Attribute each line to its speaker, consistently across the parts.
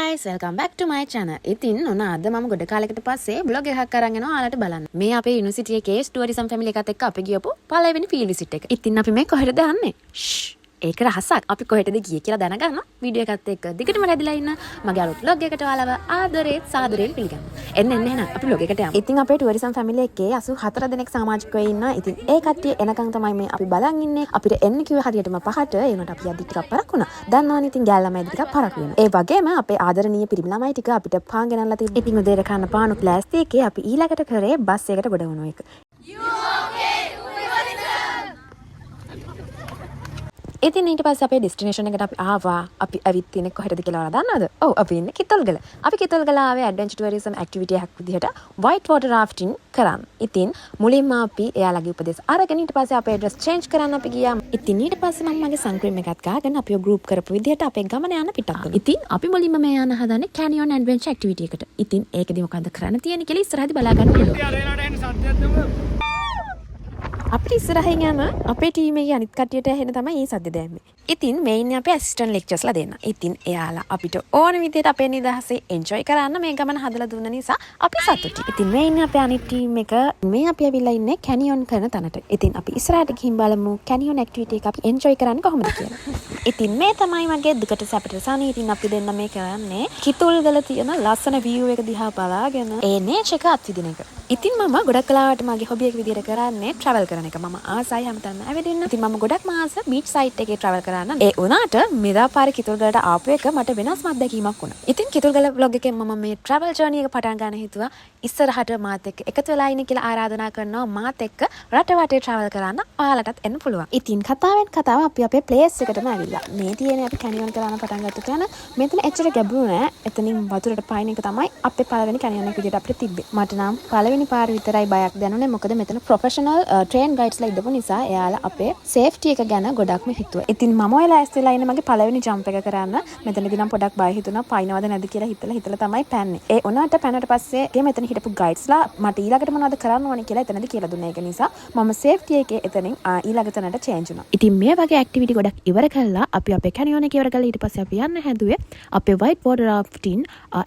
Speaker 1: guys, welcome back to my channel. ඉතින් ඔන්න අද මම ගොඩ කාලයකට පස්සේ vlog එකක් අරන් එනවා ඔයාලට බලන්න. මේ අපේ යුනිවර්සිටි එකේ tourism family එකත් එක්ක අපි ගියපු පළවෙනි field visit එක. ඉතින් අපි මේ කොහෙටද යන්නේ? ඒක රහසක්. අපි කොහෙටද ගියේ කියලා දැනගන්න වීඩියෝ එකත් එක්ක දිගටම රැඳිලා ඉන්න. මගේ අලුත් vlog එකට ඔයාලව ආදරෙත් සාදරයෙන් පිළිගන්නවා. එන්න එහෙනම් අපි vlog එකට යමු. ඉතින් අපේ tourism family එකේ 84 දෙනෙක් සමාජිකයෝ ඉන්නවා. ඉතින් ඒ කට්ටිය එනකන් තමයි මේ අපි බලන් ඉන්නේ. අපිට එන්න කිව්ව හරියටම 5ට ඒ වුණාට අපි අද ටිකක් පරක් වුණා. දන්නවනේ ඉතින් ගෑල් ළමයි ටිකක් පරක් වෙනවා. ඒ වගේම අපේ ආදරණීය පිරිමි ළමයි ටික අපිට පාන් ගෙනල්ලා තිබ්බ. ඉතින් උදේට කන්න පාන් ප්ලාස්ටික් එකේ අපි ඊළඟට කරේ බස් එකකට ගොඩ වුණු එක. ඉතින් ඊට පස්සේ අපේ ඩෙස්ටිනේෂන් එකට අපි ආවා. අපි ඇවිත් තියෙන්නේ කොහෙටද කියලා ඔයාලා දන්නවද? ඔව් අපි ඉන්නේ කිතල්ගල. අපි කිතල්ගල ආවේ ඇඩ්වෙන්චර් ටුවරිසම් ඇක්ටිවිටි එකක් විදිහට white water rafting කරන්න. ඉතින් මුලින්ම අපි එයාලගේ උපදෙස් අරගෙන ඊට පස්සේ අපේ ඇඩ්‍රස් චේන්ජ් කරන්න අපි ගියා. ඉතින් ඊට පස්සේ මම මගේ සන්ක්‍රීම් එකත් ගාගෙන අපිව ගෲප් කරපු විදිහට අපේ ගමන යන පිටක් කළා. ඉතින් අපි මුලින්ම මේ යන හදන්නේ canyon adventure activity එකට. ඉතින් ඒකදී මොකද්ද කරන්න තියෙන්නේ කියලා ඉස්සරහදී බලා ගන්න පුළුවන්. අපිට ඉස්සරහින් යන අපේ ටීම් එකේ අනිත් කට්ටියට ඇහෙන තමයි මේ සද්ද දැම්මේ. ඉතින් මේ ඉන්නේ අපේ ඇසිස්ටන්ට් ලෙක්චර්ස්ලා දෙන්න. ඉතින් එයාලා අපිට ඕන විදිහට අපේ නිදහසේ එන්ජොයි කරන්න මේ ගමන හදලා දුන්න නිසා අපි සතුටුයි. ඉතින් මේ ඉන්නේ අපේ අනිත් ටීම් එක. මේ අපි ඇවිල්ලා ඉන්නේ කැනියොන් කරන තැනට. ඉතින් අපි ඉස්සරහට ගිහින් බලමු කැනියොන් ඇක්ටිවිටි එක අපි එන්ජොයි කරන්නේ කොහොමද කියලා. ඉතින් මේ තමයි මගේ දුකට සැපට සානි. ඉතින් අපි දෙන්න මේ කරන්නේ කිතුල්ගල තියෙන ලස්සන view එක දිහා බලාගෙන ඒ නේචර් එක අත්විඳින එක. ඉතින් මම ගොඩක් කලාවට මගේ හොබි එක විදිහට කරන්නේ travel කරන එක. මම ආසයි හැමතැනම ඇවිදින්න. ඉතින් මම ගොඩක් මාස beach site එකේ travel කරන්න. ඒ උනාට මෙදාපාර කිතුල්ගලට ආපු එක මට වෙනස්ම අත්දැකීමක් වුණා. ඉතින් කිතුල්ගල vlog එකෙන් මම මේ travel journey එක පටන් ගන්න හිතුවා. ඉස්සරහට මාත් එක්ක එකතු වෙලා ඉන්න කියලා ආරාධනා කරනවා. මාත් එක්ක රට වටේ travel කරන්න ඔයාලටත් එන්න පුළුවන්. ඉතින් කතාවෙන් කතාව අපි අපේ place එකටම ඇවිල්ලා. මේ තියෙන්නේ අපි canyon කරන්න පටන් ගත්ත තැන. මෙතන එච්චර ගැඹුරු නෑ. එතනින් වතුරට පයින් එක තමයි අපේ පළවෙනි canyon එක විදිහට අපිට තිබ්බේ. මට නම් පළවෙනි පාර විතරයි බයක් දැනුනේ. මොකද මෙතන professional train guidesලා ඉඳපු නිසා එයාලා අපේ safety එක ගැන ගොඩක්ම හිතුවා. ඉතින් මම ඔයලා ඇස්තලා ඉන්නේ මගේ පළවෙනි jump එක කරන්න. මෙතනදී නම් පොඩක් බය හිතුණා. පයින්නවද නැද්ද කියලා හිතලා තමයි පැන්නේ. ඒ උනාට පැනනට පස්සේ මෙතන හිටපු guidesලා මට ඊළඟට මොනවද කරන්න ඕනේ කියලා එතනදී කියලා දුන්නා. ඒක නිසා මම safety එකේ එතනින් ඊළඟ තැනට change වුණා. ඉතින් මේ වගේ activity ගොඩක් ඉවර කළා. අපි අපේ canyon එක ඉවර කළා. ඊට පස්සේ අපි යන්න හැදුවේ අපේ white water rafting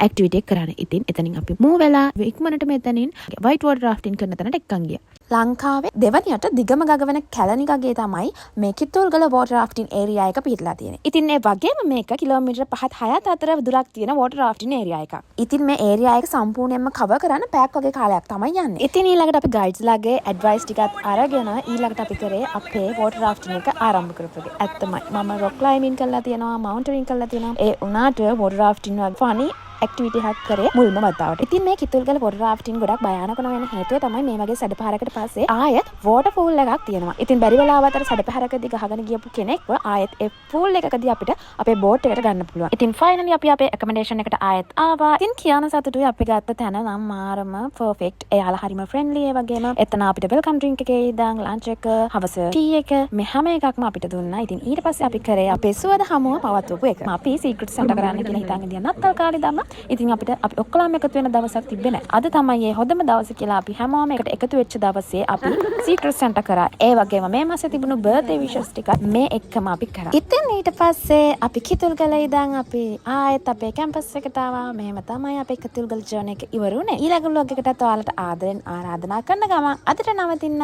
Speaker 1: activity එක කරන්න. ඉතින් එතනින් අපි move වෙලා ඉක්මනට මෙතනින් white water rafting කරන තැනට එක්කන් ගියා. ලංකාවේ දෙවනියට දිගම ගගවන කැලණි ගගේ තමයි මේ කිතුල්ගල water rafting area එක පිහිටලා තියෙන්නේ. ඉතින් ඒ වගේම මේක කිලෝමීටර 5-6 අතර දුරක් තියෙන water rafting area එකක්. ඉතින් මේ area එක සම්පූර්ණයෙන්ම cover කරන්න පැයක් වගේ කාලයක් තමයි යන්නේ. ඉතින් ඊළඟට අපි guides ලාගේ advice ටිකත් අරගෙන ඊළඟට අපි කරේ අපේ water rafting එක ආරම්භ කරපු එක. ඇත්තමයි මම rock climbing කරලා තියෙනවා, mountaineering කරලා තියෙනවා. ඒ උනාට water rafting වගේ funny activity එකක් කරේ මුල්ම වතාවට. ඉතින් මේ කිතුල්ගල water rafting ගොඩක් භයානක වෙන හේතුව තමයි මේ වගේ සැඩපහරකට පස්සේ ආයෙත් waterfall එකක් තියෙනවා. ඉතින් බැරි වෙලාවට අර සැඩපහරකදී ගහගෙන ගියපු කෙනෙක්ව ආයෙත් ඒ pool එකකදී අපිට අපේ boat එකට ගන්න පුළුවන්. ඉතින් finally අපි අපේ accommodation එකට ආයෙත් ආවා. ඉතින් කියන සතුටුයි අපි ගත්ත තැන නම් මාරම perfect. එයාලා හරිම friendly. ඒ වගේම එතන අපිට welcome drink එකේ ඉඳන් lunch එක, හවස tea එක මේ හැම එකක්ම අපිට දුන්නා. ඉතින් ඊට පස්සේ අපි කරේ අපේ සුවද හමුව පවත්වපු එක. අපි secret Santa කරන්න කියලා හිතාගෙන ඉඳන් නත්තල් කාලේ දැම්මා. ඉතින් අපිට අපි ඔක්කොම එකතු වෙන දවසක් තිබ්බේ නැහැ. අද තමයි මේ හොඳම දවස කියලා අපි හැමෝම එකට එකතු වෙච්ච දවසේ අපි Secret Santa කරා. ඒ වගේම මේ මාසේ තිබුණු birthday wishes ටිකත් මේ එක්කම අපි කරා. ඉතින් ඊට පස්සේ අපි කිතුල්ගල ඉඳන් අපි ආයෙත් අපේ කැම්පස් එකට ආවා. මෙහෙම තමයි අපේ කිතුල්ගල journey එක ඉවරුනේ. ඊළඟ vlog එකටත් ඔයාලට ආදරෙන් ආරාධනා කරන ගමන් අදට නවතින්න.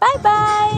Speaker 1: Bye bye.